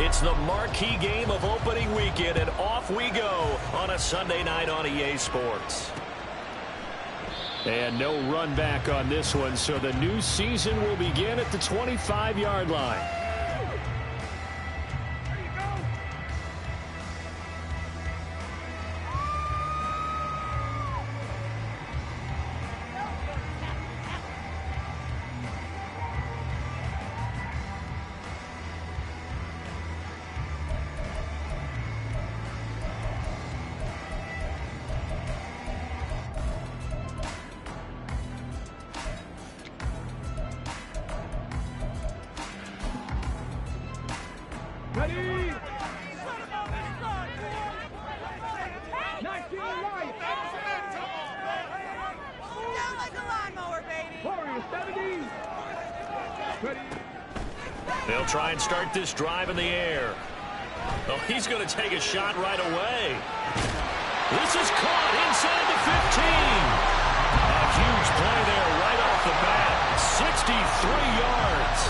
It's the marquee game of opening weekend, and off we go on a Sunday night on EA Sports. And no run back on this one, so the new season will begin at the 25-yard line. They'll try and start this drive in the air. Oh, he's going to take a shot right away. This is caught inside the 15. A huge play there right off the bat. 63 yards.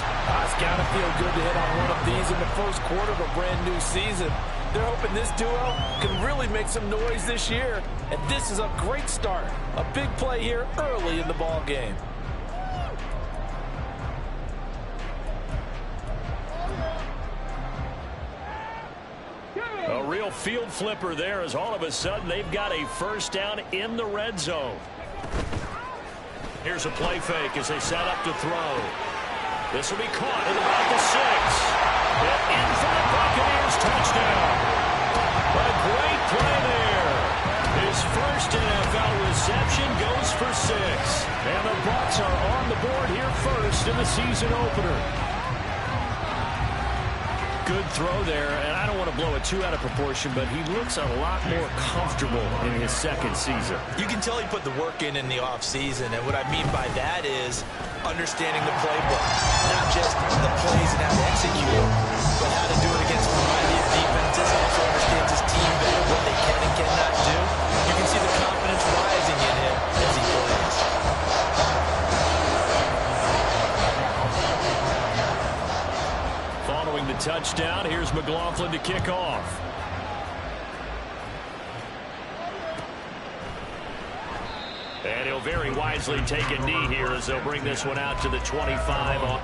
It's got to feel good to hit on one of these in the first quarter of a brand new season. They're hoping this duo can really make some noise this year. And this is a great start. A big play here early in the ball game. A real field flipper there, as all of a sudden they've got a first down in the red zone. Here's a play fake as they set up to throw. This will be caught at about the 6. And in for the Buccaneers, touchdown. A great play there. His first NFL reception goes for 6. And the Bucs are on the board here first in the season opener. Good throw there, and I don't want to blow it too out of proportion, but he looks a lot more comfortable in his second season. You can tell he put the work in the offseason, and what I mean by that is understanding the playbook. Not just the plays and how to execute it, but how to do it against a variety of defenses. Also understands his team better, what they can and cannot do. You can see the confidence rising in him as he plays. Following the touchdown, here's McLaughlin to kick off. And he'll very wisely take a knee here as they'll bring this one out to the 25.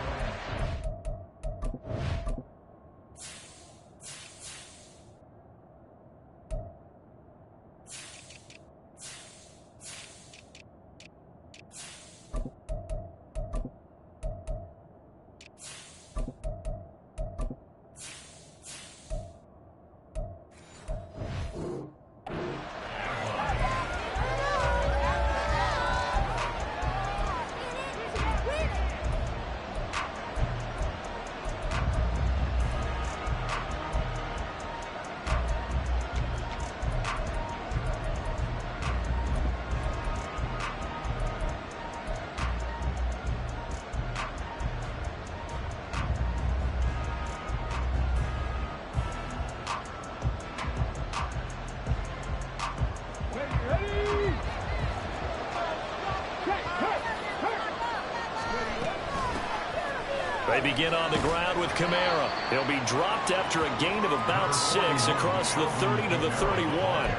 They begin on the ground with Kamara. He'll be dropped after a gain of about 6 across the 30 to the 31.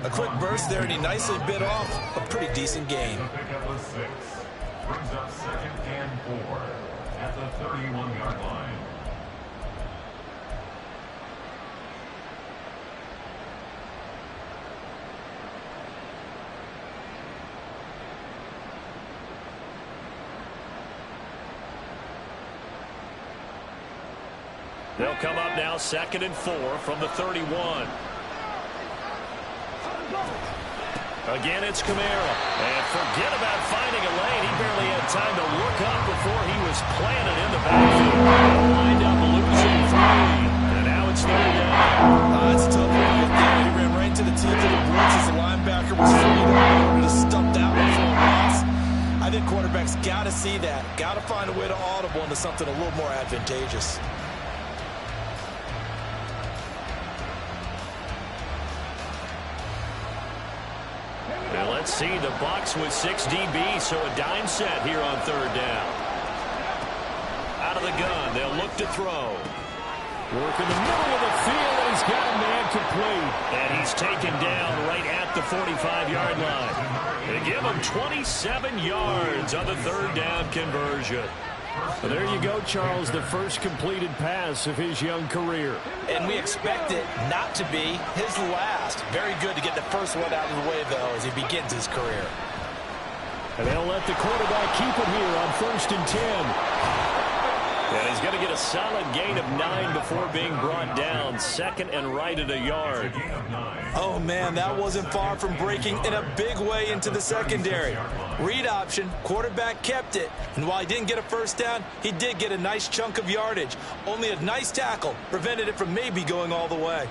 A quick burst there, and he nicely bit off a pretty decent gain. Brings up 2nd and 4 at the 31-yard line. They'll come up now 2nd and 4 from the 31. Again, it's Kamara. And forget about finding a lane. He barely had time to look up before he was planted in the backfield. They'll wind up losing 3. And now it's 3rd down. It's a tough one right there. He ran right to the teeth of the blitz as the linebacker was free to stump that one for a loss. I think quarterbacks got to see that. Got to find a way to audible into something a little more advantageous. And let's see the Bucs with 6 DB, so a dime set here on 3rd down. Out of the gun, they'll look to throw. Working the middle of the field, and he's got a man complete. And he's taken down right at the 45-yard line. They give him 27 yards on the third down conversion. Well, there you go, Charles, the first completed pass of his young career. And we expect it not to be his last. Very good to get the first one out of the way, though, as he begins his career. And they'll let the quarterback keep it here on 1st and 10. And he's going to get a solid gain of 9 before being brought down. 2nd and right at a yard. Oh, man, that wasn't far from breaking in a big way into the secondary. Read option, quarterback kept it. And while he didn't get a first down, he did get a nice chunk of yardage. Only a nice tackle prevented it from maybe going all the way.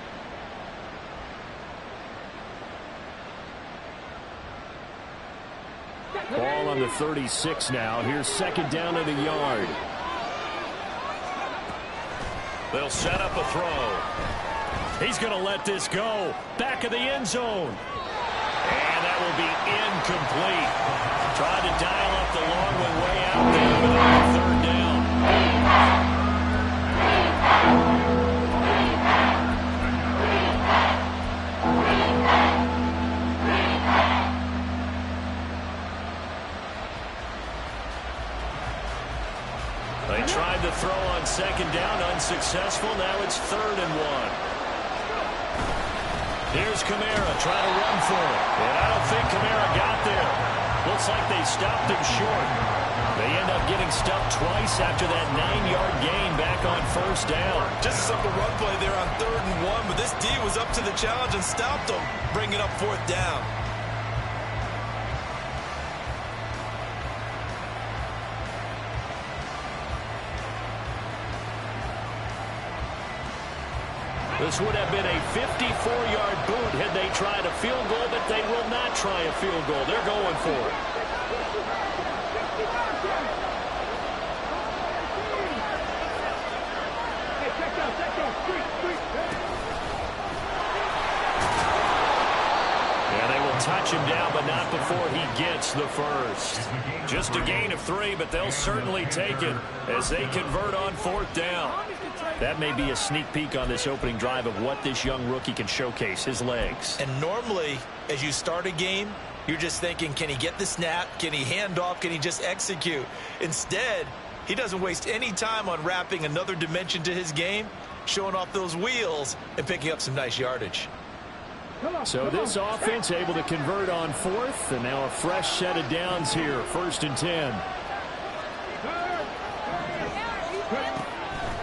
Ball on the 36 now. Here's 2nd down at a yard. They'll set up a throw. He's going to let this go. Back of the end zone. And that will be incomplete. Tried to dial up the long one way out there, but on the 3rd down. They tried to throw on 2nd down, unsuccessful. Now it's 3rd and 1. Here's Kamara trying to run for it. And I don't think Kamara got there. Looks like they stopped him short. They end up getting stuffed twice after that 9-yard gain back on 1st down. Just a simple run play there on 3rd and 1, but this D was up to the challenge and stopped him, bringing up 4th down. This would have been a 54-yard boot had they tried a field goal, but they will not try a field goal. They're going for it. Yeah, they will touch him down, but not before he gets the first. Just a gain of 3, but they'll certainly take it as they convert on 4th down. That may be a sneak peek on this opening drive of what this young rookie can showcase, his legs. And normally, as you start a game, you're just thinking, can he get the snap? Can he hand off? Can he just execute? Instead, he doesn't waste any time on wrapping another dimension to his game, showing off those wheels, and picking up some nice yardage. So this offense able to convert on 4th, and now a fresh set of downs here, 1st and 10.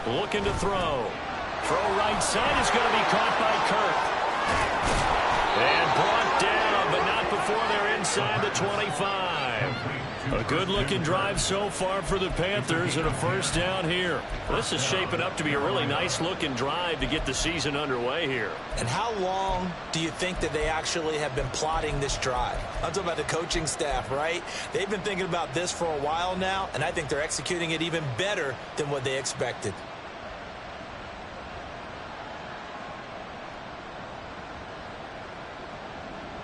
Looking to throw. Throw right side is going to be caught by Kirk. And brought down, but not before they're inside the 25. A good-looking drive so far for the Panthers and a 1st down here. This is shaping up to be a really nice-looking drive to get the season underway here. And how long do you think that they actually have been plotting this drive? I'm talking about the coaching staff, right? They've been thinking about this for a while now, and I think they're executing it even better than what they expected.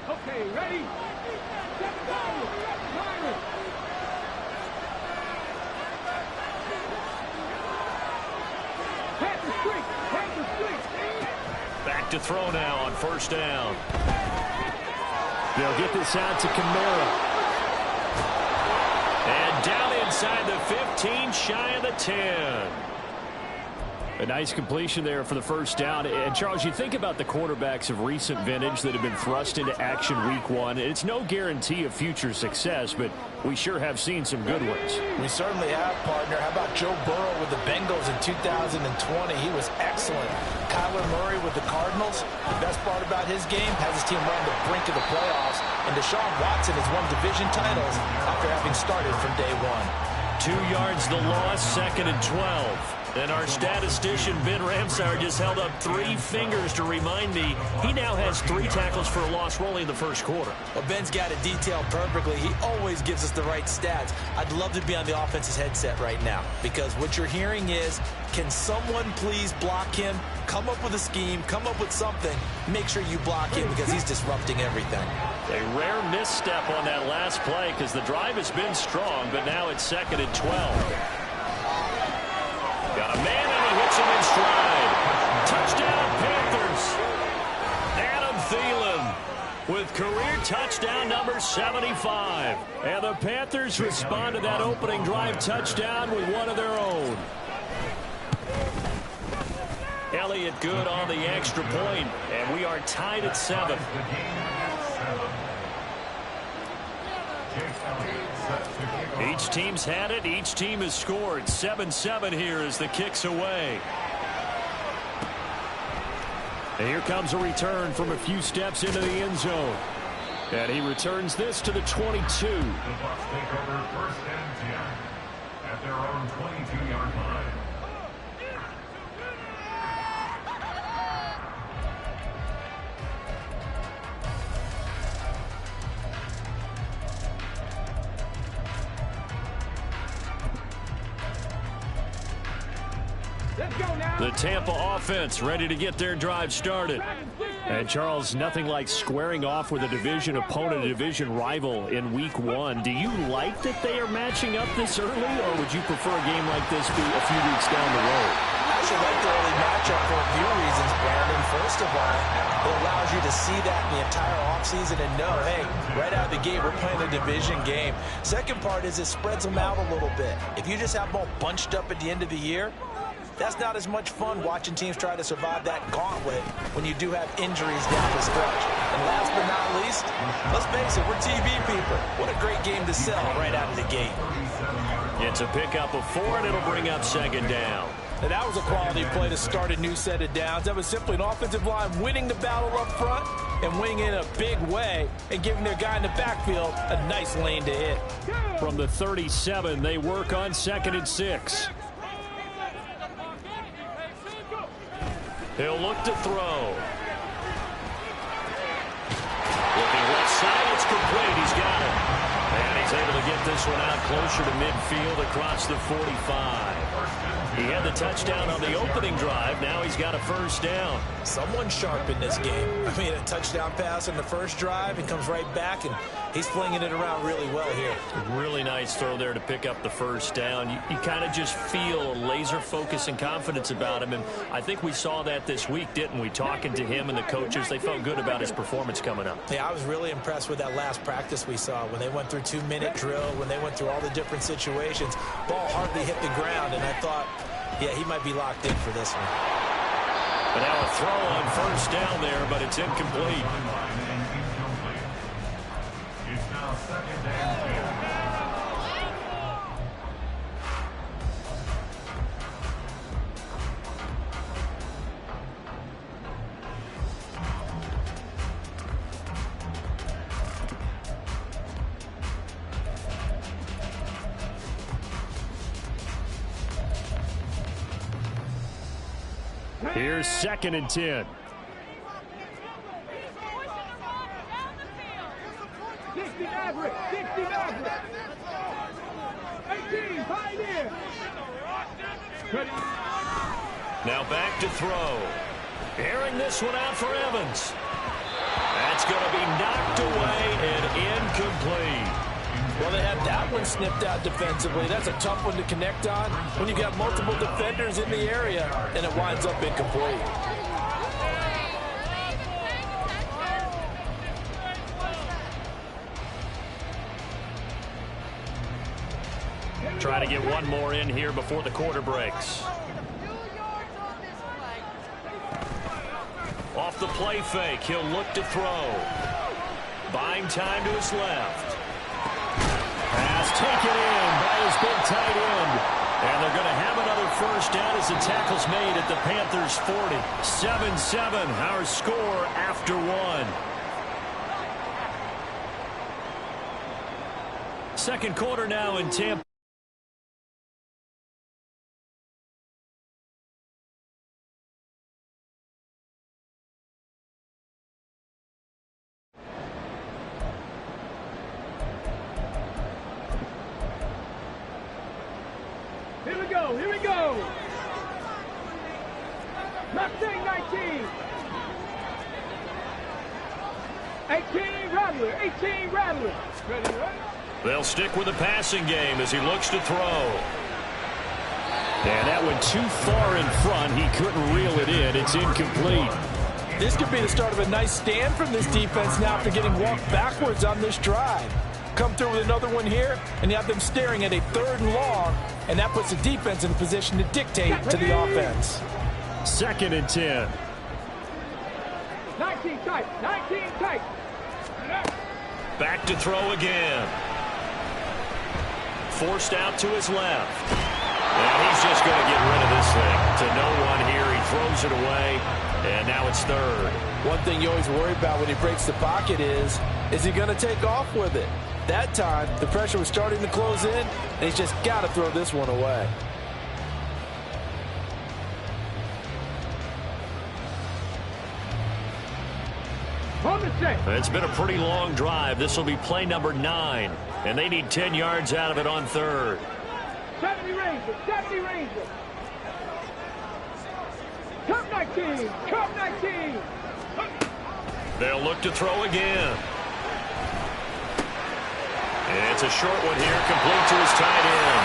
Okay, ready? Back to throw now on 1st down. They'll get this out to Kamara. And down inside the 15, shy of the 10. A nice completion there for the 1st down. And, Charles, you think about the quarterbacks of recent vintage that have been thrust into action week 1. It's no guarantee of future success, but we sure have seen some good ones. We certainly have, partner. How about Joe Burrow with the Bengals in 2020? He was excellent. Kyler Murray with the Cardinals. The best part about his game has his team run the brink of the playoffs. And Deshaun Watson has won division titles after having started from day 1. 2 yards the loss, 2nd and 12. And our statistician, Ben Ramsauer, just held up 3 fingers to remind me he now has 3 tackles for a loss rolling in the 1st quarter. Well, Ben's got it detailed perfectly. He always gives us the right stats. I'd love to be on the offense's headset right now because what you're hearing is, can someone please block him? Come up with a scheme. Come up with something. Make sure you block him because he's disrupting everything. A rare misstep on that last play because the drive has been strong, but now it's 2nd and 12. Got a man and he hits him in stride. Touchdown, Panthers. Adam Thielen with career touchdown number 75. And the Panthers respond to that opening drive touchdown with one of their own. Elliott good on the extra point, and we are tied at 7. Each team's had it. Each team has scored. 7-7 here as the kick's away. And here comes a return from a few steps into the end zone. And he returns this to the 22. The Bucs take over 1st and 10 at their own 22-yard line. The Tampa offense ready to get their drive started. And, Charles, nothing like squaring off with a division opponent, a division rival in Week 1. Do you like that they are matching up this early, or would you prefer a game like this be a few weeks down the road? I actually like the early matchup for a few reasons, Brandon. First of all, it allows you to see that in the entire offseason and know, hey, right out of the gate, we're playing a division game. Second part is it spreads them out a little bit. If you just have them all bunched up at the end of the year, that's not as much fun watching teams try to survive that gauntlet when you do have injuries down the stretch. And last but not least, let's face it, we're TV people. What a great game to sell right out of the gate. It's a pickup of 4, and it'll bring up 2nd down. And that was a quality play to start a new set of downs. That was simply an offensive line winning the battle up front and winning in a big way and giving their guy in the backfield a nice lane to hit. From the 37, they work on 2nd and 6. He'll look to throw. Looking left side, it's complete. He's got it. And he's able to get this one out closer to midfield across the 45. He had the touchdown on the opening drive. Now he's got a 1st down. Someone's sharp in this game. I mean, a touchdown pass on the first drive and comes right back, and he's flinging it around really well here. Really nice throw there to pick up the 1st down. You kind of just feel a laser focus and confidence about him, and I think we saw that this week, didn't we? Talking to him and the coaches, they felt good about his performance coming up. Yeah, I was really impressed with that last practice we saw when they went through 2-minute drill, when they went through all the different situations. Ball hardly hit the ground, and I thought, yeah, he might be locked in for this one. But now a throw on 1st down there, but it's incomplete. It's now 2nd and 10. Here's 2nd and 10. 60 Maverick, 60 Maverick. 18, Pioneer. Now back to throw. Airing this one out for Evans. That's going to be knocked away and incomplete. Well, they had that one snipped out defensively. That's a tough one to connect on when you've got multiple defenders in the area, and it winds up incomplete. Try to get one more in here before the quarter breaks. Off the play fake, he'll look to throw. Buying time to his left. Pass taken in by his big tight end. And they're going to have another 1st down as the tackle's made at the Panthers 40. 7-7, our score after 1. 2nd quarter now in Tampa. Here we go. Mustang 19. 18 Rattler, 18 Rattler. Ready, right? They'll stick with the passing game as he looks to throw. And that went too far in front. He couldn't reel it in. It's incomplete. This could be the start of a nice stand from this defense now after getting walked backwards on this drive. Come through with another one here, and you have them staring at a 3rd and long, and that puts the defense in a position to dictate to the offense. 2nd and 10. 19 tight. 19 tight. Back to throw again. Forced out to his left. And he's just going to get rid of this thing. To no one here. He throws it away. And now it's 3rd. One thing you always worry about when he breaks the pocket is he going to take off with it? That time, the pressure was starting to close in, and he's just got to throw this one away. Hold the set. It's been a pretty long drive. This will be play number 9. And they need 10 yards out of it on 3rd. 70 Rangers. 70 Rangers. Cup 19. Cup 19. They'll look to throw again. And it's a short one here, complete to his tight end.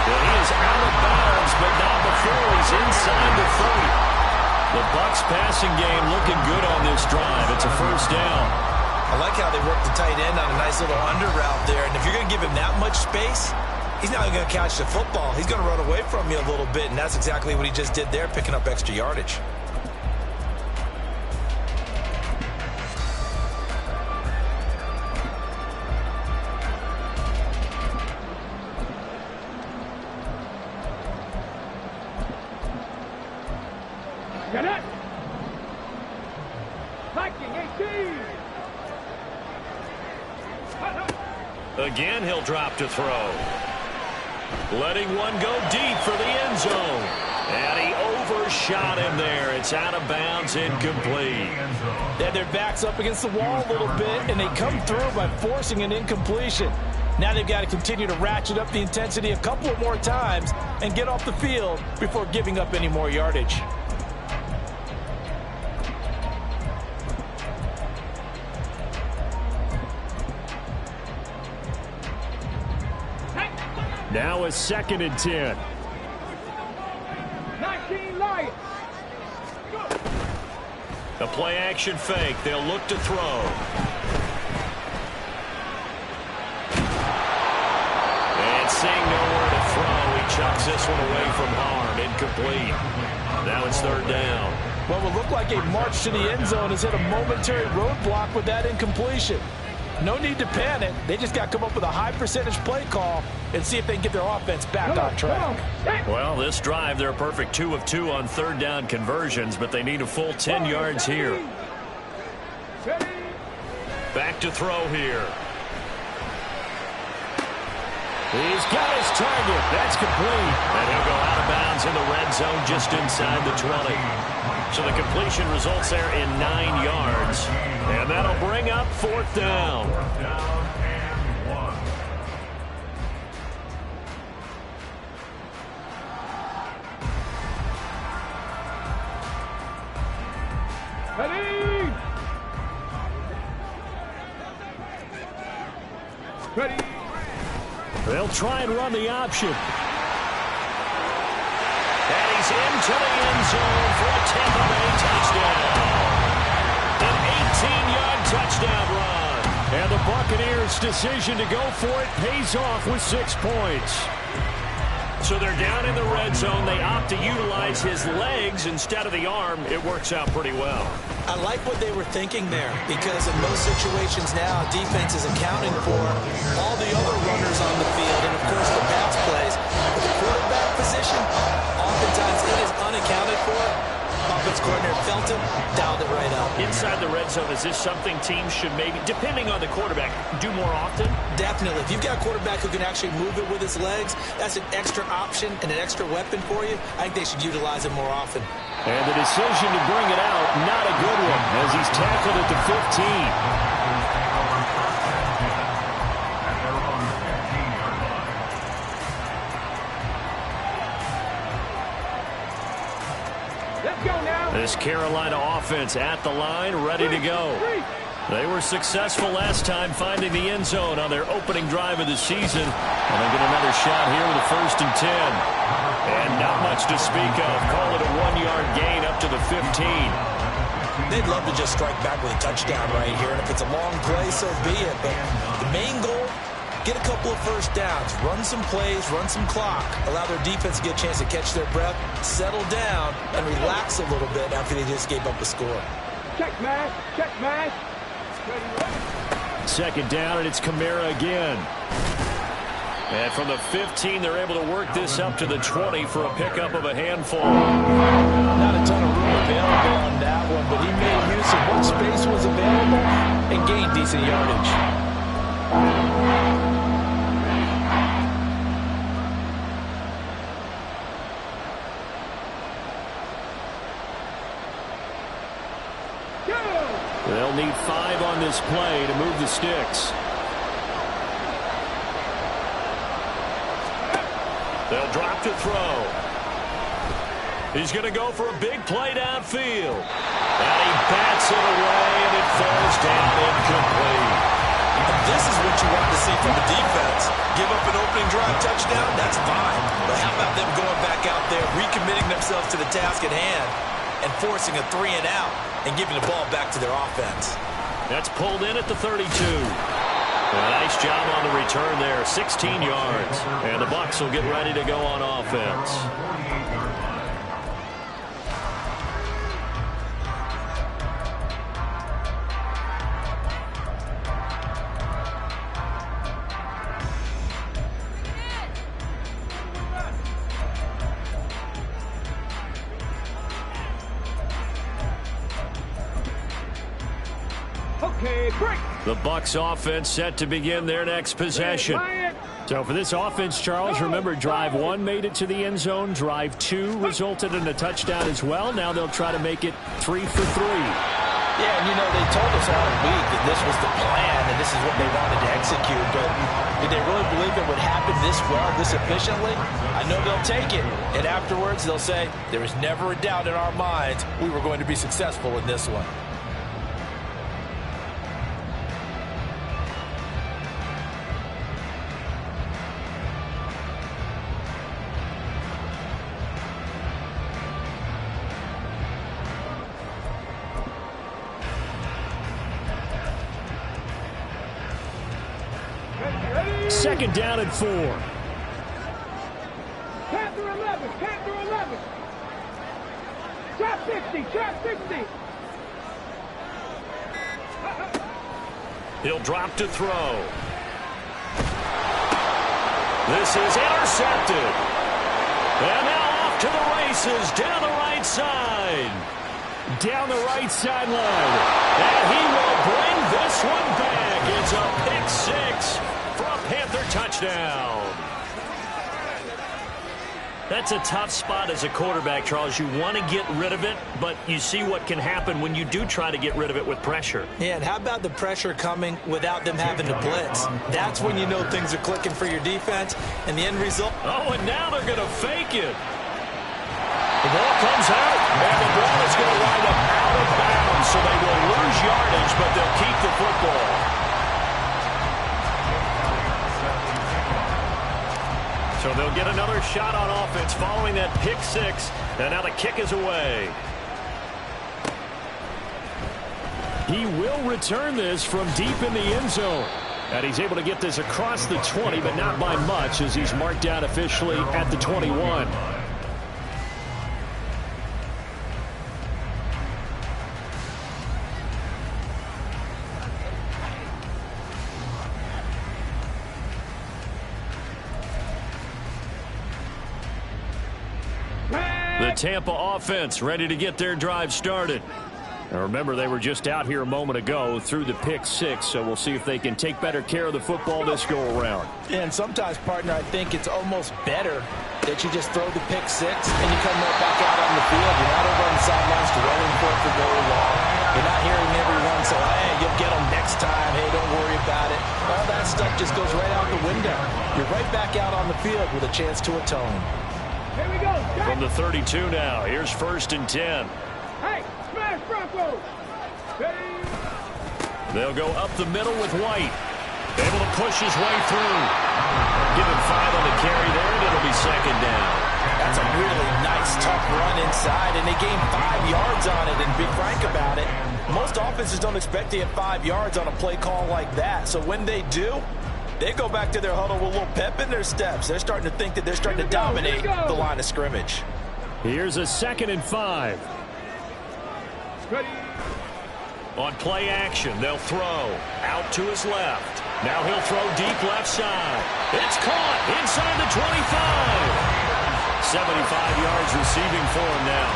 Well, he is out of bounds, but not before he's inside the 30. The Bucs passing game looking good on this drive. It's a 1st down. I like how they work the tight end on a nice little under route there. And if you're going to give him that much space, he's not going to catch the football. He's going to run away from you a little bit, and that's exactly what he just did there, picking up extra yardage. Get it. Viking 18. Again, he'll drop to throw. Letting one go deep for the end zone. And he overshot him there. It's out of bounds, incomplete. They had their backs up against the wall a little bit, and they come through by forcing an incompletion. Now they've got to continue to ratchet up the intensity a couple of more times and get off the field before giving up any more yardage. Now a 2nd and 10. 19 Lions. A play-action fake. They'll look to throw. And seeing nowhere to throw, he chucks this one away from harm. Incomplete. Now it's 3rd down. What would look like a march to the end zone has hit a momentary roadblock with that incompletion. No need to panic. They just got to come up with a high percentage play call and see if they can get their offense back on track. Well, this drive, they're a perfect 2 of 2 on 3rd down conversions, but they need a full 10 yards here. Back to throw here. He's got his target. That's complete. And he'll go out of bounds in the red zone just inside the 20. So the completion results there in 9 yards. And that'll bring up 4th down. 4th down and 1. Ready. Ready. They'll try and run the option. And he's into the end zone for a Tampa Bay touchdown. An 18-yard touchdown run. And the Buccaneers' decision to go for it pays off with 6 points. So they're down in the red zone. They opt to utilize his legs instead of the arm. It works out pretty well. I like what they were thinking there, because in most situations now, defense is accounting for all the other runners on the field and, of course, the pass plays. But the quarterback position, oftentimes it is unaccounted for. Offense coordinator felt him, dialed it right up. Inside the red zone, is this something teams should maybe, depending on the quarterback, do more often? Definitely. If you've got a quarterback who can actually move it with his legs, that's an extra option and an extra weapon for you. I think they should utilize it more often. And the decision to bring it out, not a good one, as he's tackled at the 15. Let's go now. This Carolina offense at the line, ready to go. They were successful last time finding the end zone on their opening drive of the season. And they get another shot here with a 1st and 10. And not much to speak of. Call it a 1-yard gain up to the 15. They'd love to just strike back with a touchdown right here. And if it's a long play, so be it. But the main goal, get a couple of first downs, run some plays, run some clock, allow their defense to get a chance to catch their breath, settle down, and relax a little bit after they just gave up a score. Check mash. Check mash. 2nd down, and it's Kamara again. And from the 15, they're able to work this up to the 20 for a pickup of a handful. Not a ton of room available on that one, but he made use of what space was available and gained decent yardage. They'll need 5 on this play to move the sticks. They'll drop to throw. He's going to go for a big play downfield. And he bats it away, and it falls down incomplete. And this is what you want to see from the defense. Give up an opening drive touchdown, that's fine. But how about them going back out there, recommitting themselves to the task at hand, and forcing a 3-and-out and giving the ball back to their offense. That's pulled in at the 32. A nice job on the return there, 16 yards. And the Bucs will get ready to go on offense. Okay, break. The Bucs offense set to begin their next possession. So for this offense, Charles, remember drive 1 made it to the end zone. Drive 2 resulted in a touchdown as well. Now they'll try to make it 3 for 3. Yeah, and you know, they told us all week that this was the plan and this is what they wanted to execute. But did they really believe it would happen this well, this efficiently? I know they'll take it. And afterwards, they'll say, there was never a doubt in our minds we were going to be successful in this one. Second down and 4. Panther 11. Panther 11. Trap 60. Trap 60. He'll drop to throw. This is intercepted. And now off to the races down the right side. Down the right sideline. And he will bring this one back. It's a pick 6 for a Panther touchdown. That's a tough spot as a quarterback, Charles. You want to get rid of it, but you see what can happen when you do try to get rid of it with pressure. Yeah, and how about the pressure coming without them having to blitz? That's when you know things are clicking for your defense, and the end result... Oh, and now they're going to fake it. The ball comes out, and the ball is going to wind up out of bounds, so they will lose yardage, but they'll keep the football. So they'll get another shot on offense following that pick 6, and now the kick is away. He will return this from deep in the end zone. And he's able to get this across the 20, but not by much, as he's marked down officially at the 21. The Tampa offense ready to get their drive started. Now remember, they were just out here a moment ago through the pick 6, so we'll see if they can take better care of the football this go-around. And sometimes, partner, I think it's almost better that you just throw the pick 6 and you come right back out on the field. You're not over on the sidelines dwelling for it for very long. You're not hearing everyone say, hey, you'll get them next time. Hey, don't worry about it. All that stuff just goes right out the window. You're right back out on the field with a chance to atone. Here we go. From the 32 now, here's 1st and 10. Hey, smash Broncos. Ready. They'll go up the middle with White. Able to push his way through. Give him 5 on the carry there, and it'll be second down. That's a really nice, tough run inside, and they gained 5 yards on it. And be frank about it, most offenses don't expect to get 5 yards on a play call like that. So when they do, they go back to their huddle with a little pep in their steps. They're starting to think that they're starting to dominate the line of scrimmage. Here's a 2nd and 5. Ready. On play action, they'll throw out to his left. Now he'll throw deep left side. It's caught inside the 25. 75 yards receiving for him now.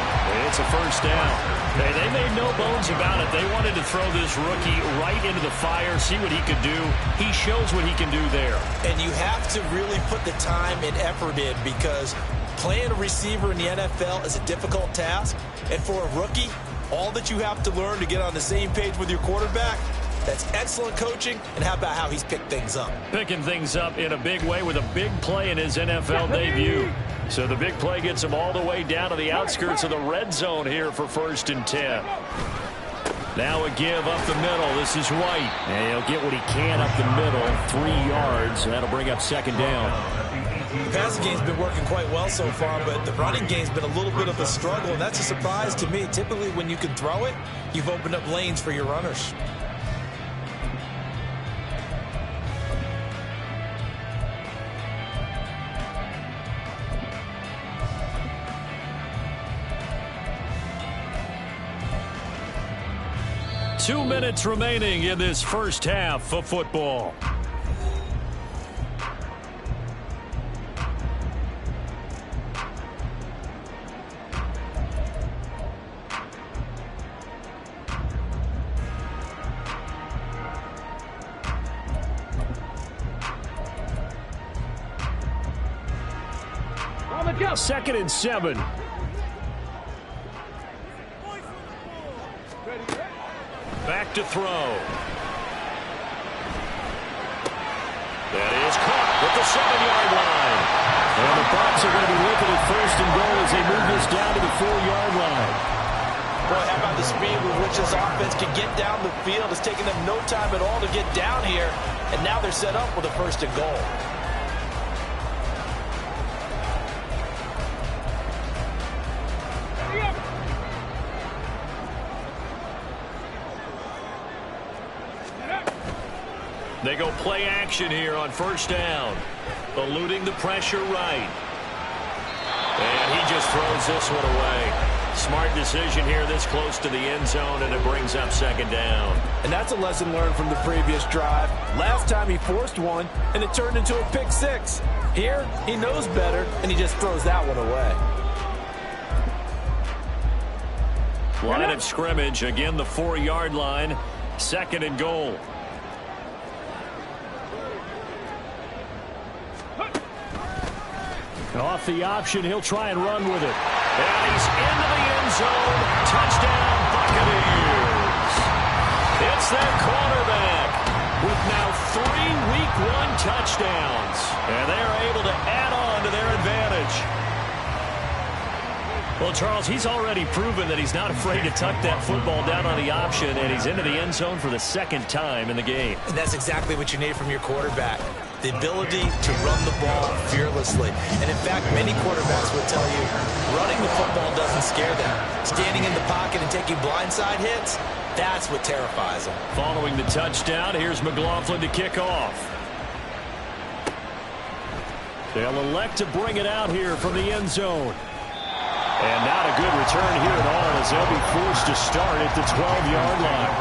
It's a first down. Hey, they made no bones about it. They wanted to throw this rookie right into the fire, see what he could do. He shows what he can do there. And you have to really put the time and effort in, because playing a receiver in the NFL is a difficult task. And for a rookie, all that you have to learn to get on the same page with your quarterback, that's excellent coaching. And how about how he's picked things up? Picking things up in a big way with a big play in his NFL debut. So the big play gets him all the way down to the outskirts of the red zone here for 1st and 10. Now a give up the middle. This is White. And he'll get what he can up the middle. 3 yards. And that'll bring up second down. The passing game's been working quite well so far, but the running game's been a little bit of a struggle, and that's a surprise to me. Typically, when you can throw it, you've opened up lanes for your runners. Two minutes remaining in this first half of football. On the jump. 2nd and 7. Back to throw. That is caught at the 7-yard line. And the Bucs are going to be looking at 1st and goal as they move this down to the 4-yard line. Boy, how about the speed with which this offense can get down the field? It's taking them no time at all to get down here, and now they're set up with a 1st and goal. They go play action here on 1st down. Eluding the pressure right. And he just throws this one away. Smart decision here this close to the end zone, and it brings up 2nd down. And that's a lesson learned from the previous drive. Last time he forced one, and it turned into a pick 6. Here, he knows better, and he just throws that one away. Line of scrimmage, again the 4-yard line. 2nd and goal. Off the option, he'll try and run with it. And he's into the end zone. Touchdown, Buccaneers. It's their quarterback with now 3 Week 1 touchdowns. And they are able to add on to their advantage. Well, Charles, he's already proven that he's not afraid to tuck that football down on the option, and he's into the end zone for the 2nd time in the game. And that's exactly what you need from your quarterback. The ability to run the ball fearlessly. And in fact, many quarterbacks would tell you running the football doesn't scare them. Standing in the pocket and taking blindside hits, that's what terrifies them. Following the touchdown, here's McLaughlin to kick off. They'll elect to bring it out here from the end zone. And not a good return here at all, as they'll be forced to start at the 12-yard line.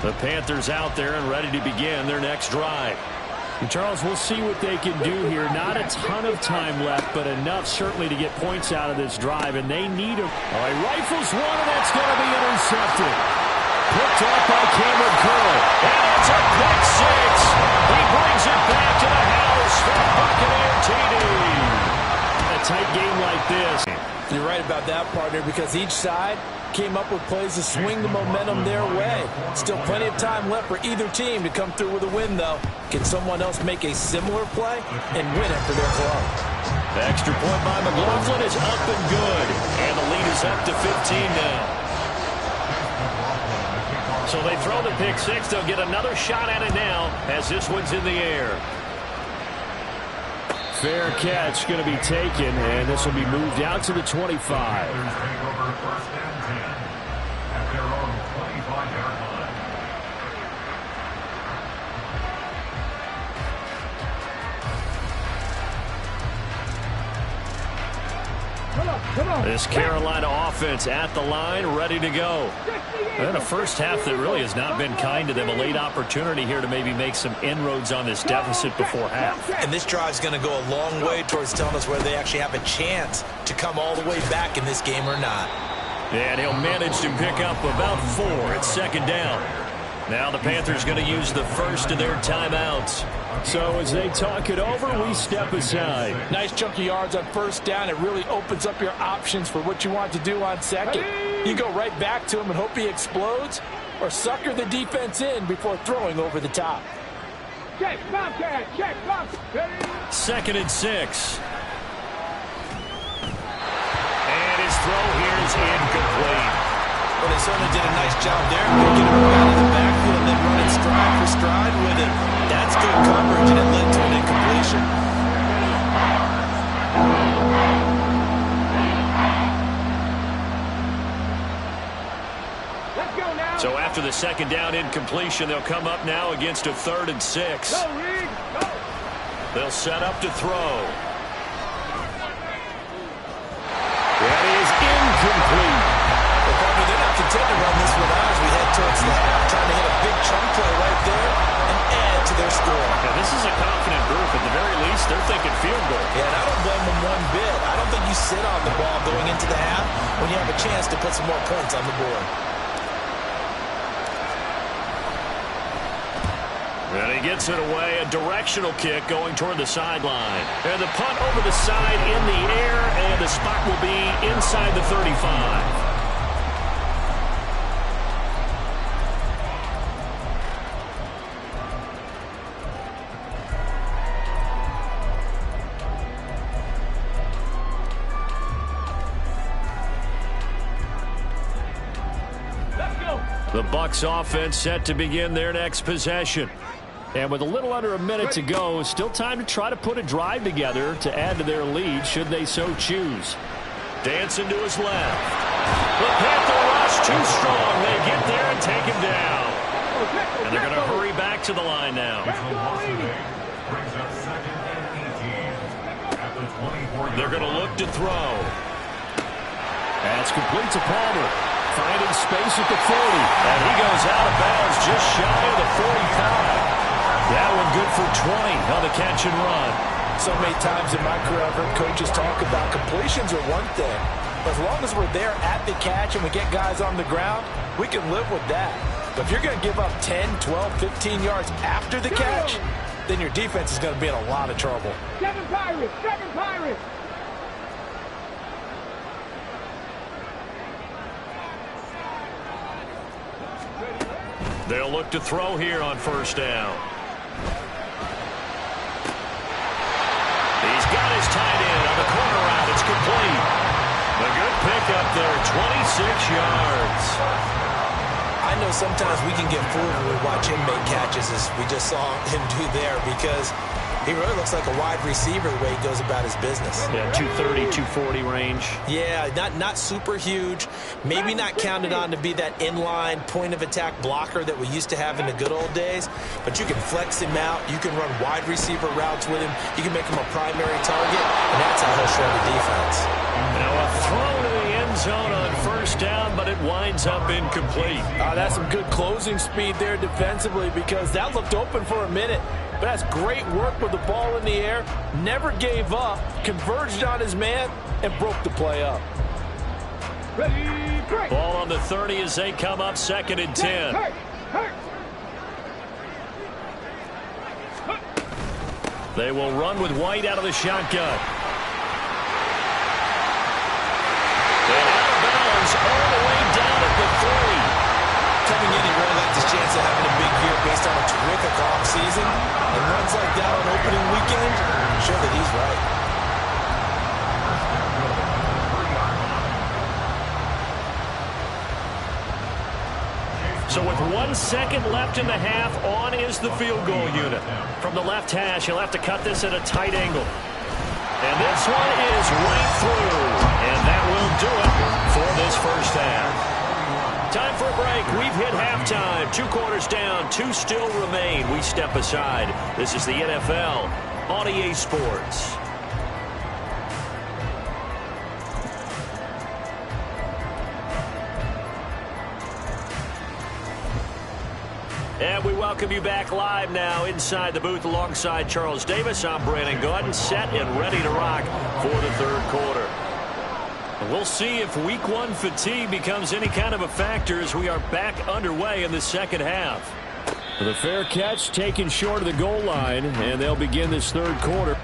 The Panthers out there and ready to begin their next drive. And Charles, we'll see what they can do here. Not a ton of time left, but enough certainly to get points out of this drive, and they need a... All right, rifles one, and that's going to be intercepted. Picked up by Cameron Curl. And it's a pick 6. He brings it back to the house for Buccaneer TD. A tight game like this. You're right about that, partner, because each side came up with plays to swing the momentum their way. Still plenty of time left for either team to come through with a win, though. Can someone else make a similar play and win it for their club? The extra point by McLaughlin is up and good. And the lead is up to 15 now. So they throw the pick six. They'll get another shot at it now as this one's in the air. Fair catch going to be taken, and this will be moved out to the 25. Take over first and 10 at their own 25-yard line. This Carolina offense at the line, ready to go. And a first half that really has not been kind to them. A late opportunity here to maybe make some inroads on this deficit before half. And this drive's going to go a long way towards telling us whether they actually have a chance to come all the way back in this game or not. And he'll manage to pick up about 4 at second down. Now the Panthers going to use the first of their timeouts. So as they talk it over, we step aside. Nice chunk of yards on first down. It really opens up your options for what you want to do on second. You go right back to him and hope he explodes, or sucker the defense in before throwing over the top. Check, Bobcat, check, Bobcat. 2nd and 6. And his throw here is incomplete. Well, they certainly did a nice job there, picking him out of the backfield and then running stride for stride with it. That's good coverage, and it led to an incompletion. Let's go now. So after the second down incompletion, they'll come up now against a 3rd and 6. Go, Reed, go. They'll set up to throw. That is incomplete. They're not content to run this one out as we head towards the half, trying to hit a big chunk play right there and add to their score. Now, this is a confident group. At the very least, they're thinking field goal. Yeah, and I don't blame them one bit. I don't think you sit on the ball going into the half when you have a chance to put some more points on the board. And he gets it away, a directional kick going toward the sideline. And the punt over the side in the air, and the spot will be inside the 35. The Bucs offense set to begin their next possession. And with a little under a minute to go, still time to try to put a drive together to add to their lead should they so choose. Dancing to his left. The Panther rush too strong. They get there and take him down. And they're going to hurry back to the line now. Brings up 2nd and 18 at the 24-yard. They're going to look to throw. That's complete to Palmer. Finding space at the 40. And he goes out of bounds just shy of the 45. That one good for 20 on the catch and run. So many times in my career, I've heard coaches talk about completions are one thing. But as long as we're there at the catch and we get guys on the ground, we can live with that. But if you're going to give up 10, 12, 15 yards after the catch, then your defense is going to be in a lot of trouble. 7 Pirates, 7 Pirates. They'll look to throw here on first down. He's got his tight end on the corner route. It's complete. A good pickup there, 26 yards. I know sometimes we can get fooled when we watch him make catches, as we just saw him do there, because he really looks like a wide receiver the way he goes about his business. Yeah, 230, 240 range. Yeah, not super huge. Maybe not counted on to be that inline point-of-attack blocker that we used to have in the good old days. But you can flex him out. You can run wide receiver routes with him. You can make him a primary target, and that's how he'll show the defense. Now a throw to the end zone on first down, but it winds up incomplete. That's some good closing speed there defensively, because that looked open for a minute. But that's great work with the ball in the air. Never gave up, converged on his man, and broke the play up. Ready, break. Ball on the 30 as they come up 2nd and 10. Hurt. They will run with White out of the shotgun. coming in, he really liked his chance of having a big year based on a terrific offseason. And runs like that on opening weekend, show that he's right. So with 1 second left in the half, on is the field goal unit. From the left hash, he'll have to cut this at a tight angle. And this one is right through. And that will do it for this first half. Time for a break. We've hit halftime. 2 quarters down. 2 still remain. We step aside. This is the NFL on EA Sports. And we welcome you back live now inside the booth alongside Charles Davis. I'm Brandon Gaudin, set and ready to rock for the third quarter. And we'll see if week 1 fatigue becomes any kind of a factor as we are back underway in the second half. The fair catch taken short of the goal line, and they'll begin this third quarter.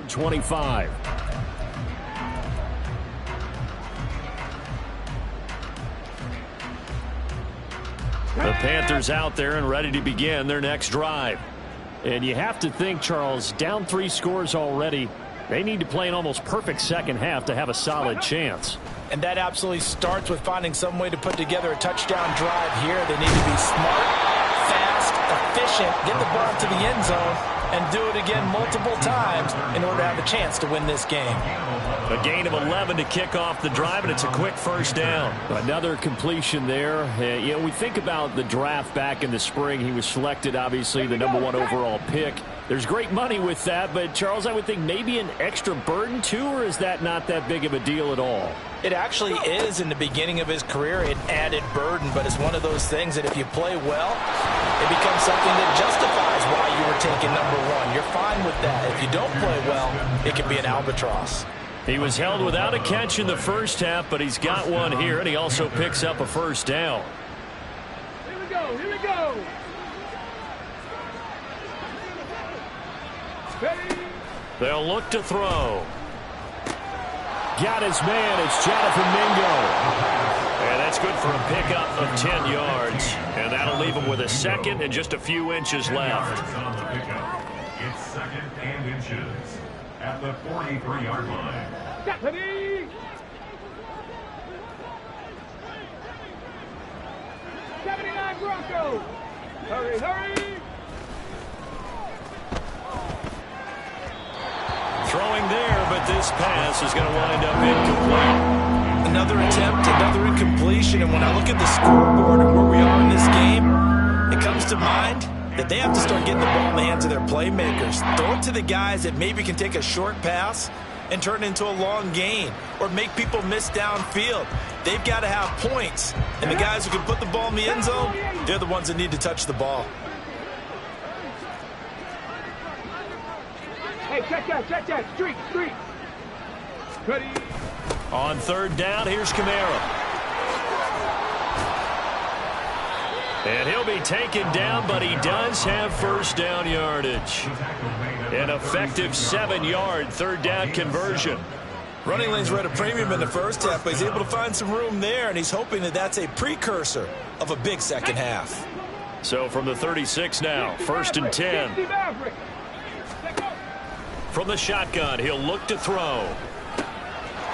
.25. The Panthers out there and ready to begin their next drive. And you have to think, Charles, down 3 scores already. They need to play an almost perfect second half to have a solid chance. And that absolutely starts with finding some way to put together a touchdown drive here. They need to be smart, fast, efficient, get the ball to the end zone, and do it again multiple times in order to have a chance to win this game. A gain of 11 to kick off the drive, and it's a quick first down. Another completion there. We think about the draft back in the spring. He was selected, obviously, the #1 overall pick. There's great money with that, but, Charles, I would think maybe an extra burden, too, or is that not that big of a deal at all? It actually is in the beginning of his career, an added burden, but it's one of those things that if you play well, it becomes something that justifies why you were taken #1. You're fine with that. If you don't play well, it can be an albatross. He was held without a catch in the first half, but he's got one here, and he also picks up a first down. Here we go, here we go. Ready? They'll look to throw. Got his man. It's Jonathan Mingo. And that's good for a pickup of 10 yards. And that'll leave him with a second and just a few inches left. It's second and inches at the 43-yard line. Ready? 79 Broncos. Hurry, hurry. Throwing there, but this pass is going to wind up incomplete. Another attempt, another incompletion, and when I look at the scoreboard and where we are in this game, it comes to mind that they have to start getting the ball in the hands of their playmakers. Throw it to the guys that maybe can take a short pass and turn it into a long gain or make people miss downfield. They've got to have points, and the guys who can put the ball in the end zone, they're the ones that need to touch the ball. Hey, check that. Street. Ready? On third down, here's Kamara. And he'll be taken down, but he does have first down yardage. An effective 7-yard third down conversion. Running lanes were at a premium in the first half, but he's able to find some room there, and he's hoping that that's a precursor of a big second half. So from the 36 now, first and 10. From the shotgun, he'll look to throw.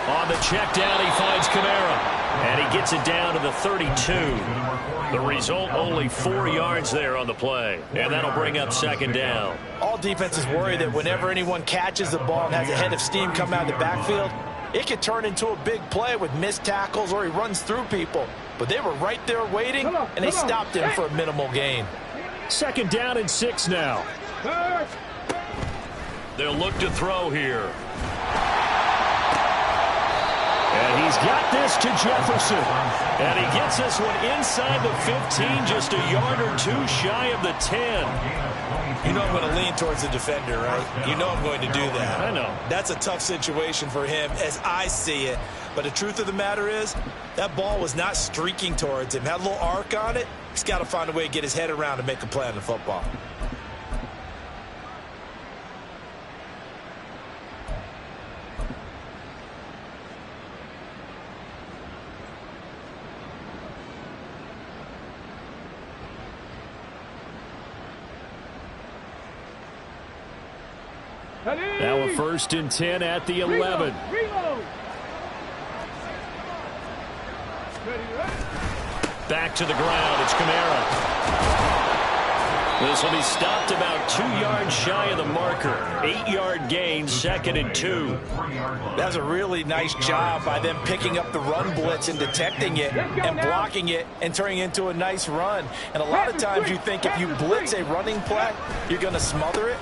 On the check down, he finds Kamara. And he gets it down to the 32. The result, only 4 yards there on the play. And that'll bring up second down. All defenses worry that whenever anyone catches the ball and has a head of steam coming out of the backfield, it could turn into a big play with missed tackles or he runs through people. But they were right there waiting, and they stopped him for a minimal gain. Second down and 6 now. They'll look to throw here. And he's got this to Jefferson. And he gets this one inside the 15, just a yard or two shy of the 10. You know I'm going to lean towards the defender, right? You know I'm going to do that. I know. That's a tough situation for him as I see it. But the truth of the matter is, that ball was not streaking towards him. Had a little arc on it. He's got to find a way to get his head around and make a play on the football. Now a 1st and 10 at the 11. Back to the ground. It's Kamara. This will be stopped about 2 yards shy of the marker. 8-yard gain, 2nd and 2. That's a really nice job by them picking up the run blitz and detecting it and blocking it and turning it into a nice run. And a lot of times you think if you blitz a running play, you're going to smother it.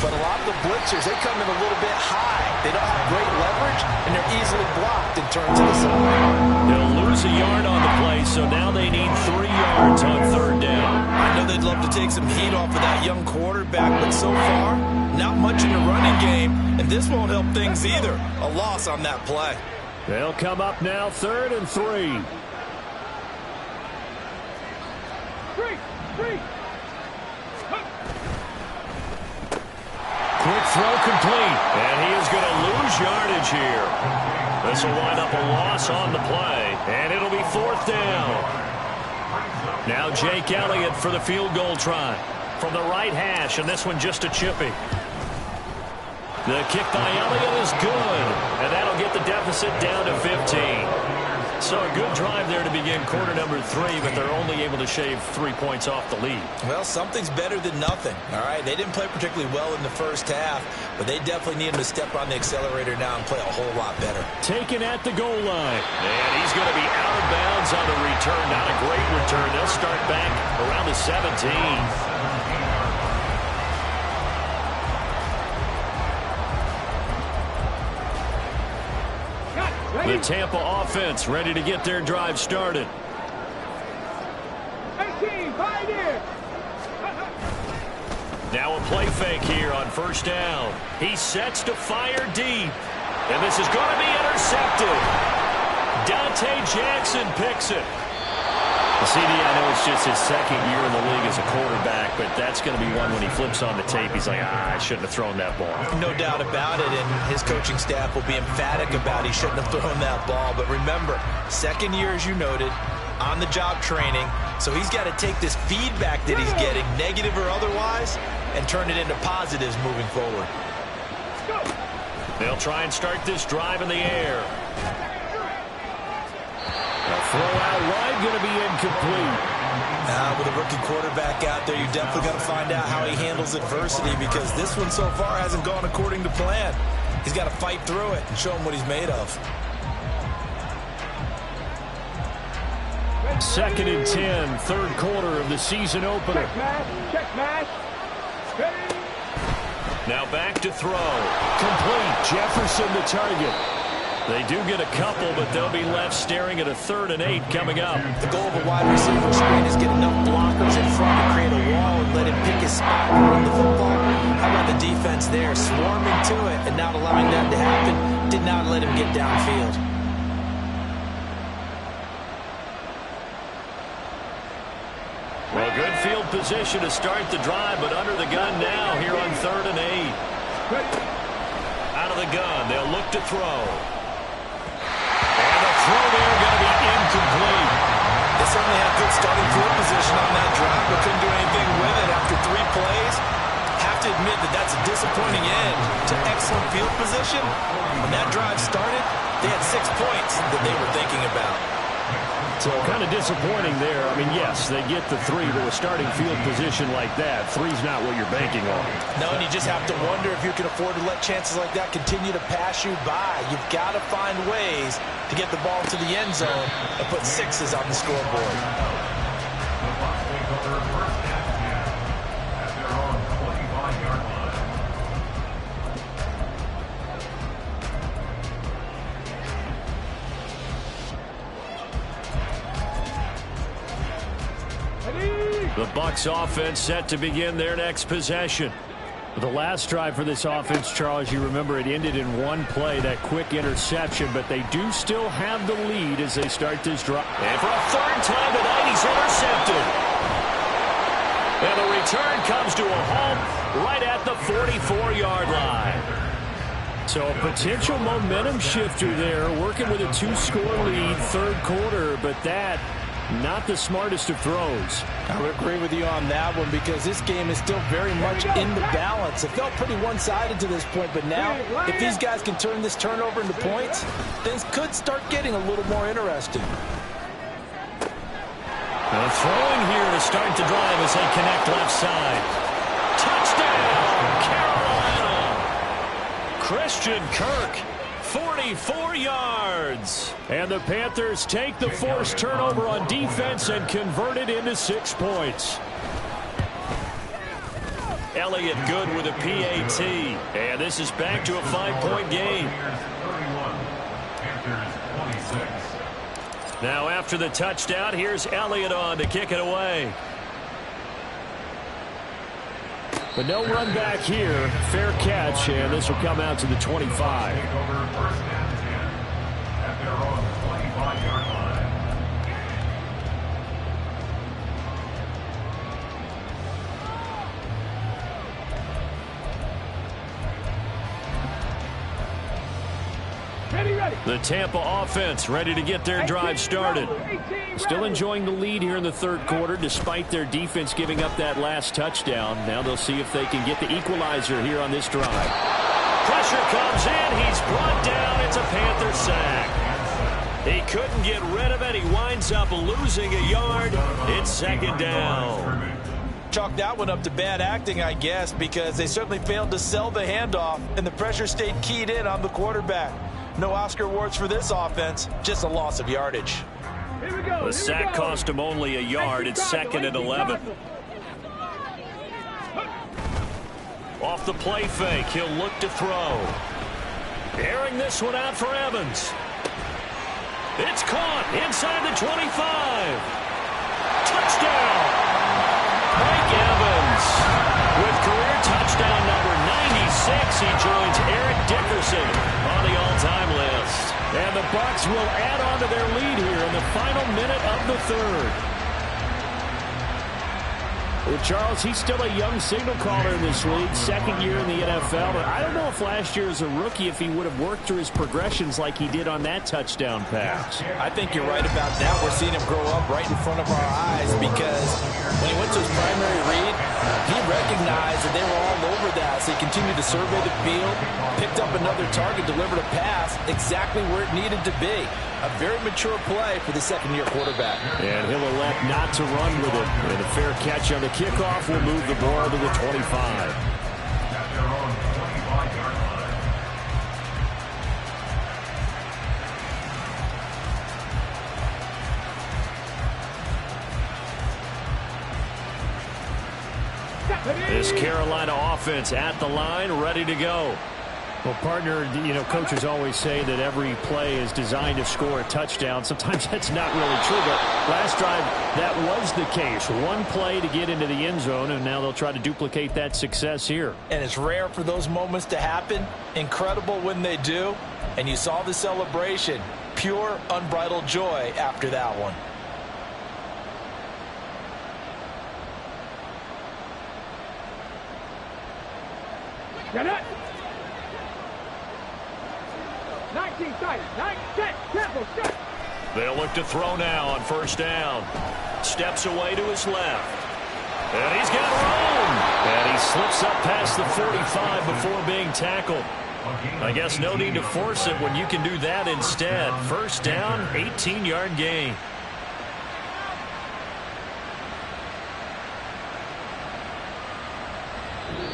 But a lot of the blitzers, they come in a little bit high. They don't have great leverage, and they're easily blocked and turned to the side. They'll lose a yard on the play, so now they need 3 yards on 3rd down. I know they'd love to take some heat off of that young quarterback, but so far, not much in the running game, and this won't help things either. A loss on that play. They'll come up now 3rd and 3. Quick throw complete, and he is going to lose yardage here. This will wind up a loss on the play, and it'll be 4th down. Now Jake Elliott for the field goal try from the right hash, and this one just a chippy. The kick by Elliott is good, and that'll get the deficit down to 15. So a good drive there to begin quarter number 3, but they're only able to shave 3 points off the lead. Well, something's better than nothing, all right? They didn't play particularly well in the first half, but they definitely need him to step on the accelerator now and play a whole lot better. Taken at the goal line. And he's going to be out of bounds on the return. Not a great return. They'll start back around the 17. The Tampa offense ready to get their drive started. 18, pioneer. Now a play fake here on 1st down. He sets to fire deep. And this is going to be intercepted. Dante Jackson picks it. CD, I know it's just his 2nd year in the league as a quarterback, but that's going to be one when he flips on the tape, he's like, I shouldn't have thrown that ball. No doubt about it, and his coaching staff will be emphatic about he shouldn't have thrown that ball. But remember, 2nd year, as you noted, on-the-job training, so he's got to take this feedback that he's getting, negative or otherwise, and turn it into positives moving forward. They'll try and start this drive in the air. A throw out wide going to be incomplete. With a rookie quarterback out there, you definitely got to find out how he handles adversity, because this one so far hasn't gone according to plan. He's got to fight through it and show him what he's made of. 2nd and 10, 3rd quarter of the season opener. Check match. Ready. Now back to throw. Complete. Jefferson the target. They do get a couple, but they'll be left staring at a 3rd and 8 coming up. The goal of a wide receiver screen is get enough blockers in front to create a wall and let him pick his spot and run the football. How about the defense there, swarming to it and not allowing that to happen? Did not let him get downfield. Well, good field position to start the drive, but under the gun now here on 3rd and 8. Out of the gun, they'll look to throw. And the throw there going to be incomplete. They certainly had good starting field position on that drive, but couldn't do anything with it after 3 plays. Have to admit that that's a disappointing end to excellent field position. When that drive started, they had 6 points that they were thinking about. So kind of disappointing there. I mean, yes, they get the 3, but with starting field position like that, 3's not what you're banking on. No, and you just have to wonder if you can afford to let chances like that continue to pass you by. You've got to find ways to get the ball to the end zone and put 6s on the scoreboard. The Bucs take over 1st and 10 at their own 25-yard line. The Bucs offense set to begin their next possession. The last drive for this offense, Charles, you remember it ended in one play, that quick interception, but they do still have the lead as they start this drive. And for a third time tonight, he's intercepted. And the return comes to a halt right at the 44-yard line. So a potential momentum shifter there, working with a two-score lead, third quarter, but that not the smartest of throws. I would agree with you on that one because this game is still very much in the balance. It felt pretty one-sided to this point, but now if these guys can turn this turnover into points, things could start getting a little more interesting. Throwing here to start the drive as they connect left side. Touchdown, Carolina! Christian Kirk, 44 yards. And the Panthers take the forced turnover on defense and convert it into 6 points. Elliott good with a PAT. And this is back to a 5-point game. Now after the touchdown, here's Elliott on to kick it away. But no run back here. Fair catch, and this will come out to the 25. The Tampa offense ready to get their drive started. Still enjoying the lead here in the third quarter despite their defense giving up that last touchdown. Now they'll see if they can get the equalizer here on this drive. Pressure comes in. He's brought down. It's a Panther sack. He couldn't get rid of it. He winds up losing a yard. It's second down. Chalk that one up to bad acting, I guess, because they certainly failed to sell the handoff, and the pressure stayed keyed in on the quarterback. No Oscar awards for this offense, just a loss of yardage. The sack cost him only a yard. It's second and 11. Off the play fake, he'll look to throw. Airing this one out for Evans. It's caught inside the 25. Touchdown! Mike Evans with career touchdown number 96. He joins Eric Dickerson on the all-time list. And the Bucs will add on to their lead here in the final minute of the third. Well, Charles, he's still a young signal caller in this league, second year in the NFL. But I don't know if last year as a rookie, if he would have worked through his progressions like he did on that touchdown pass. I think you're right about that. We're seeing him grow up right in front of our eyes because when he went to his primary read, he recognized that they were all over that. So he continued to survey the field, picked up another target, delivered a pass exactly where it needed to be. A very mature play for the second-year quarterback. And he'll elect not to run with it. And a fair catch on the kickoff will move the ball to the 25. This Carolina offense at the line, ready to go. Well, partner, you know, coaches always say that every play is designed to score a touchdown. Sometimes that's not really true, but last drive, that was the case. One play to get into the end zone, and now they'll try to duplicate that success here. And it's rare for those moments to happen. Incredible when they do. And you saw the celebration. Pure, unbridled joy after that one. Get it! 19 sight, 9, set, tempo, set. They'll look to throw now on first down. Steps away to his left. And he's got room. And he slips up past the 45 before being tackled. I guess no need to force it when you can do that instead. First down, 18-yard gain.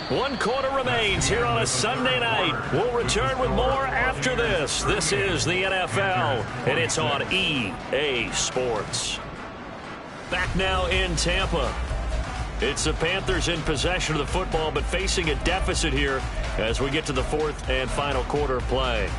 One quarter remains here on a Sunday night. We'll return with more after this. This is the NFL, and it's on EA Sports. Back now in Tampa. It's the Panthers in possession of the football, but facing a deficit here as we get to the fourth and final quarter of play.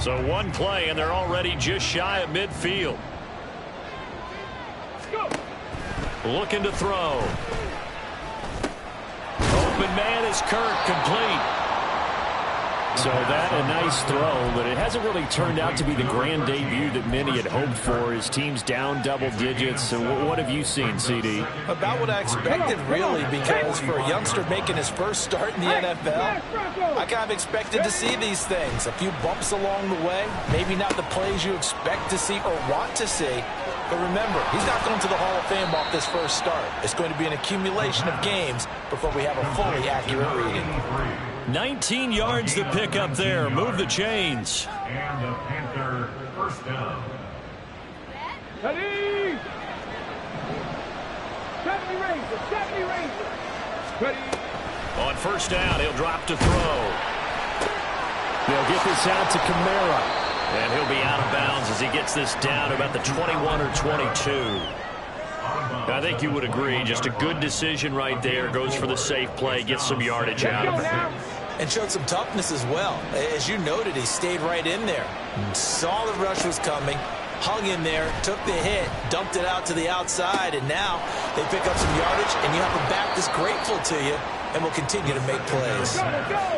So one play, and they're already just shy of midfield. Looking to throw. Open man is Kirk, complete. So that a nice throw, but it hasn't really turned out to be the grand debut that many had hoped for. His team's down double digits. So what have you seen, CD? About what I expected, really, because for a youngster making his first start in the NFL, I kind of expected to see these things. A few bumps along the way, maybe not the plays you expect to see or want to see. But remember, he's not going to the Hall of Fame off this first start. It's going to be an accumulation of games before we have a fully accurate reading. 19 yards to pick up there. Move the chains. And the Panther first down. Ready? 70 Rangers. Ready? On first down, he'll drop to throw. They'll get this out to Kamara. And he'll be out of bounds as he gets this down about the 21 or 22. I think you would agree, just a good decision right there. Goes for the safe play, gets some yardage out of it. And showed some toughness as well. As you noted, he stayed right in there. Saw the rush was coming, hung in there, took the hit, dumped it out to the outside, and now they pick up some yardage, and you have a back that's grateful to you and will continue to make plays.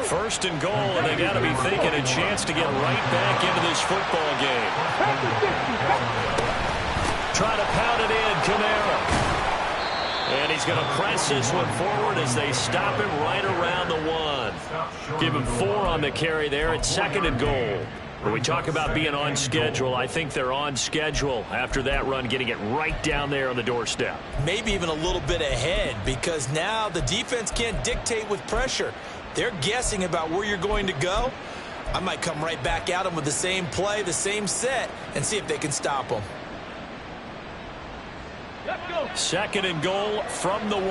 First and goal, and they got to be thinking a chance to get right back into this football game. Try to pound it in, Kamara. And he's going to press this one forward as they stop him right around the 1. Give him 4 on the carry there at second and goal. When we talk about being on schedule, I think they're on schedule after that run, getting it right down there on the doorstep. Maybe even a little bit ahead, because now the defense can't dictate with pressure. They're guessing about where you're going to go. I might come right back at them with the same play, the same set, and see if they can stop them. Second and goal from the 1.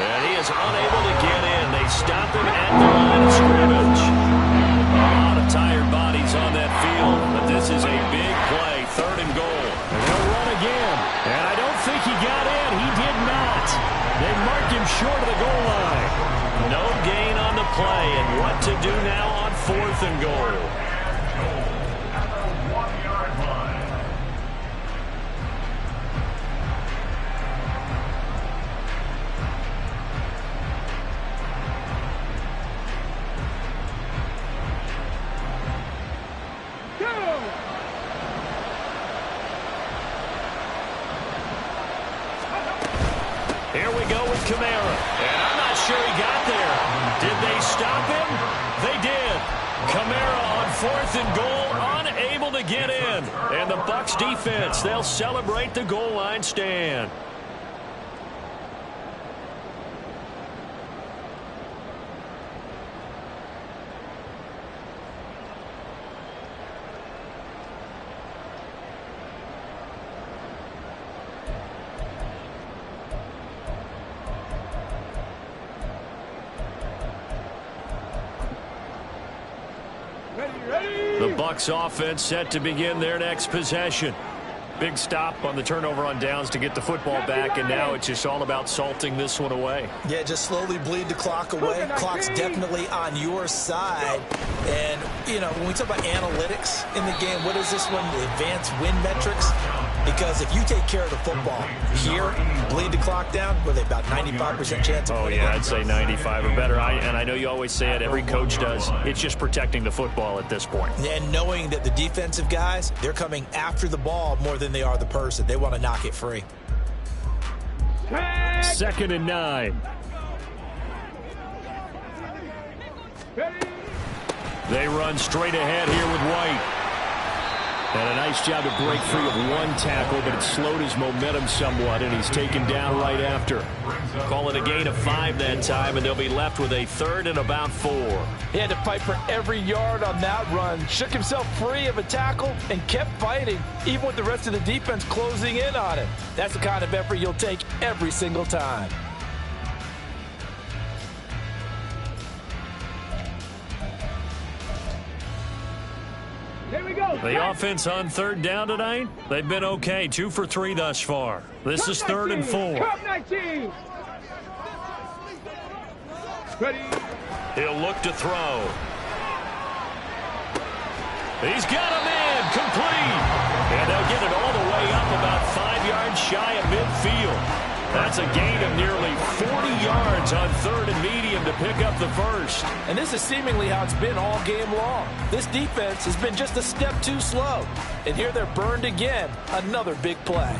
And he is unable to get in. They stop him at the line of scrimmage. A lot of tired bodies on that field, but this is a big play. Third and goal. And they'll run again. And I don't think he got in. He did not. They marked him short of the goal line. No gain on the play. And what to do now on fourth and goal? Here we go with Kamara. And I'm not sure he got there. Did they stop him? They did. Kamara on fourth and goal, unable to get in. And the Bucs defense, they'll celebrate the goal line stand. The Bucs offense set to begin their next possession. Big stop on the turnover on downs to get the football back, and now it's just all about salting this one away. Yeah, just slowly bleed the clock away. Clock's definitely on your side. And, you know, when we talk about analytics in the game, what is this one? The advanced win metrics? Because if you take care of the football here, bleed the clock down, what are they, about 95% chance of winning? Oh, yeah, I'd say 95 or better. And I know you always say it, every coach does. It's just protecting the football at this point. And knowing that the defensive guys, they're coming after the ball more than they are the person. They want to knock it free. Second and 9. They run straight ahead here with White. And a nice job to break free of one tackle, but it slowed his momentum somewhat, and he's taken down right after. Call it a gain of 5 that time, and they'll be left with a third and about 4. He had to fight for every yard on that run, shook himself free of a tackle, and kept fighting, even with the rest of the defense closing in on him. That's the kind of effort you'll take every single time. The offense on third down tonight, they've been okay. 2 for 3 thus far. This is third and 4. Ready. He'll look to throw. He's got a man complete. And they'll get it all the way up about 5 yards shy of midfield. That's a gain of nearly 40 yards on 3rd and medium to pick up the first. And this is seemingly how it's been all game long. This defense has been just a step too slow. And here they're burned again. Another big play.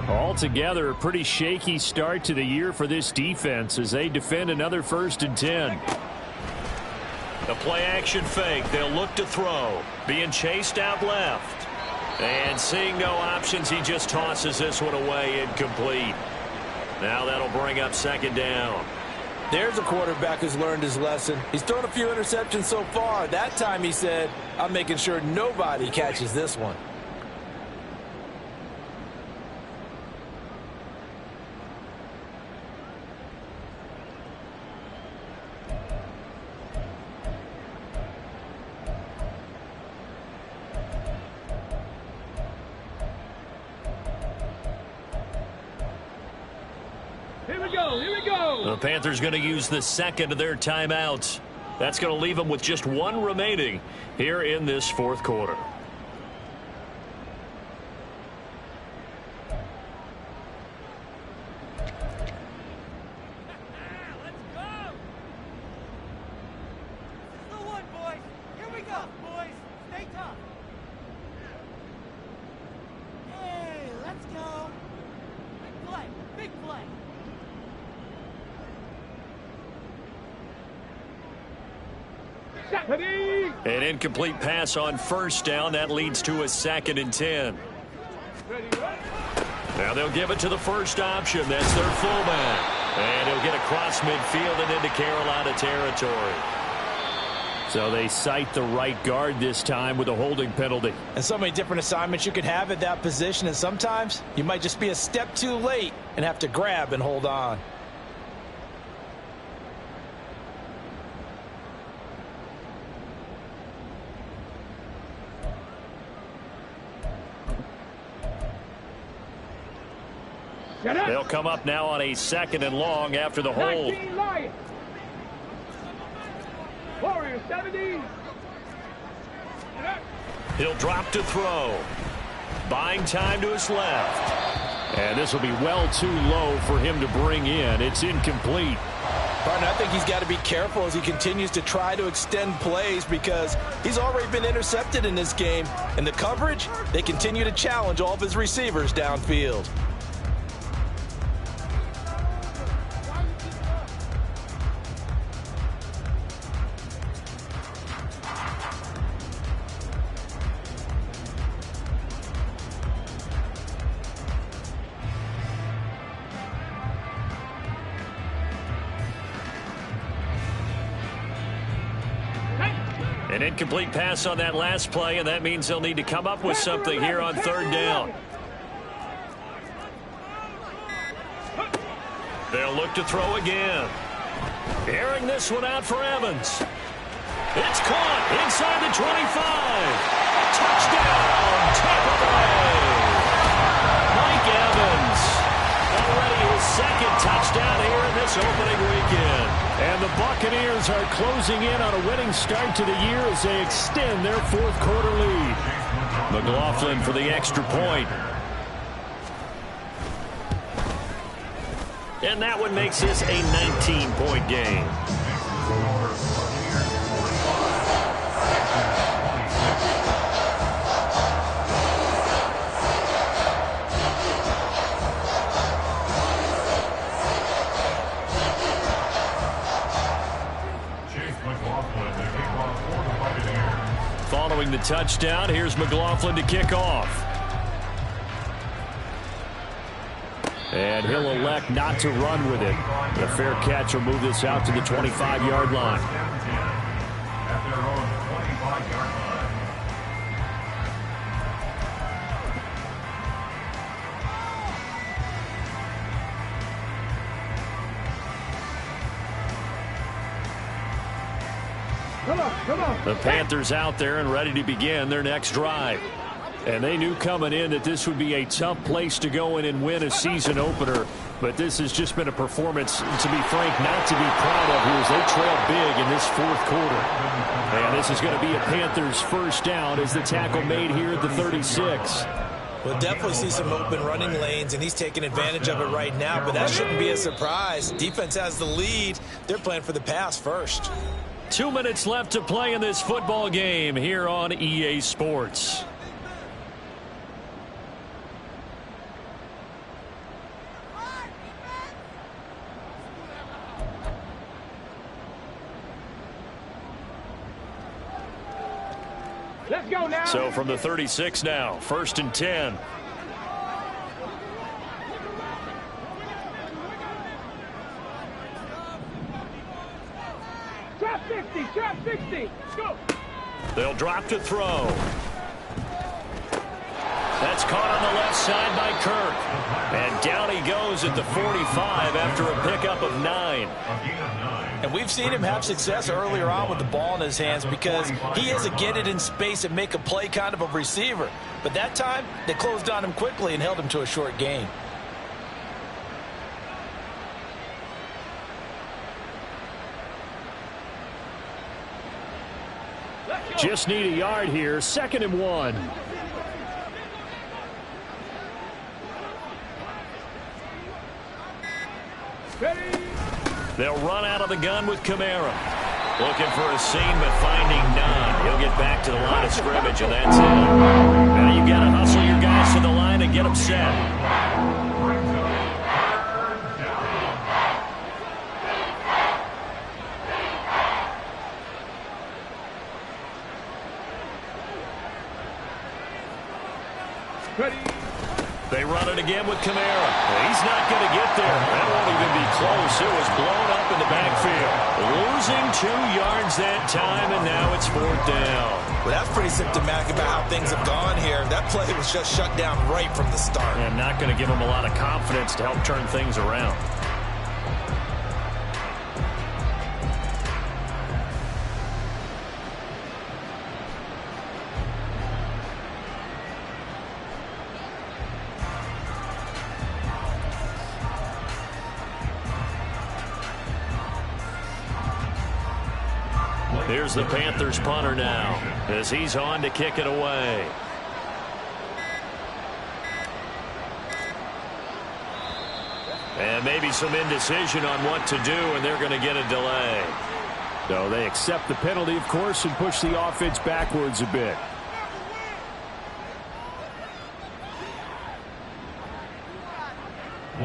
Altogether, a pretty shaky start to the year for this defense as they defend another 1st and 10. The play-action fake. They'll look to throw. Being chased out left. And seeing no options, he just tosses this one away incomplete. Now that'll bring up 2nd down. There's a quarterback who's learned his lesson. He's thrown a few interceptions so far. That time he said, I'm making sure nobody catches this one. The Panthers going to use the 2nd of their timeouts. That's going to leave them with just 1 remaining here in this 4th quarter. An incomplete pass on 1st down. That leads to a 2nd and 10. Now they'll give it to the first option. That's their fullback. And he'll get across midfield and into Carolina territory. So they cite the right guard this time with a holding penalty. And so many different assignments you could have at that position. And sometimes you might just be a step too late and have to grab and hold on. They'll come up now on a 2nd and long after the hold. Warriors 70. He'll drop to throw. Buying time to his left. And this will be well too low for him to bring in. It's incomplete. Partner, I think he's got to be careful as he continues to try to extend plays because he's already been intercepted in this game. And the coverage, they continue to challenge all of his receivers downfield. An incomplete pass on that last play, and that means they'll need to come up with something here on 3rd down. They'll look to throw again. Airing this one out for Evans. It's caught inside the 25. Touchdown, Tampa Bay. Mike Evans. Already his 2nd touchdown here in this opening weekend. And the Buccaneers are closing in on a winning start to the year as they extend their 4th quarter lead. McLaughlin for the extra point. And that one makes this a 19-point game. Following the touchdown, here's McLaughlin to kick off. And he'll elect not to run with it. A fair catch will move this out to the 25-yard line. At their own 25-yard line. Come on. The Panthers out there and ready to begin their next drive. And they knew coming in that this would be a tough place to go in and win a season opener. But this has just been a performance, to be frank, not to be proud of here as they trail big in this fourth quarter. And this is going to be a Panthers first down as the tackle made here at the 36. We'll definitely see some open running lanes, and he's taking advantage of it right now, but that shouldn't be a surprise. Defense has the lead. They're playing for the pass first. 2 minutes left to play in this football game here on EA Sports. Let's go now. So from the 36 now, 1st and 10. Trap 60. Go. They'll drop to throw. That's caught on the left side by Kirk. And down he goes at the 45 after a pickup of 9. And we've seen him have success earlier on with the ball in his hands because he is a get it in space and make a play kind of a receiver. But that time, they closed on him quickly and held him to a short gain. Just need a yard here, 2nd and 1. They'll run out of the gun with Kamara. Looking for a seam, but finding none. He'll get back to the line of scrimmage, and that's it. Now you've got to hustle your guys to the line and get them set. Ready. They run it again with Kamara. He's not going to get there. That won't even be close. It was blown up in the backfield. Losing 2 yards that time, and now it's 4th down. Well, that's pretty symptomatic about how things have gone here. That play was just shut down right from the start. And not going to give them a lot of confidence to help turn things around. Here's the Panthers punter now as he's on to kick it away. And maybe some indecision on what to do, and they're going to get a delay. No, they accept the penalty, of course, and push the offense backwards a bit.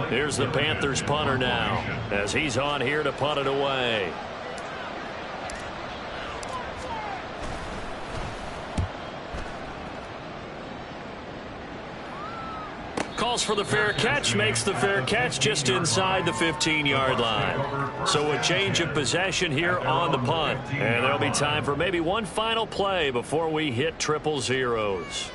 Here's the Panthers punter now as he's on here to punt it away. Calls for the fair catch, makes the fair catch just inside the 15-yard line. So a change of possession here on the punt. And there'll be time for maybe one final play before we hit triple zeros.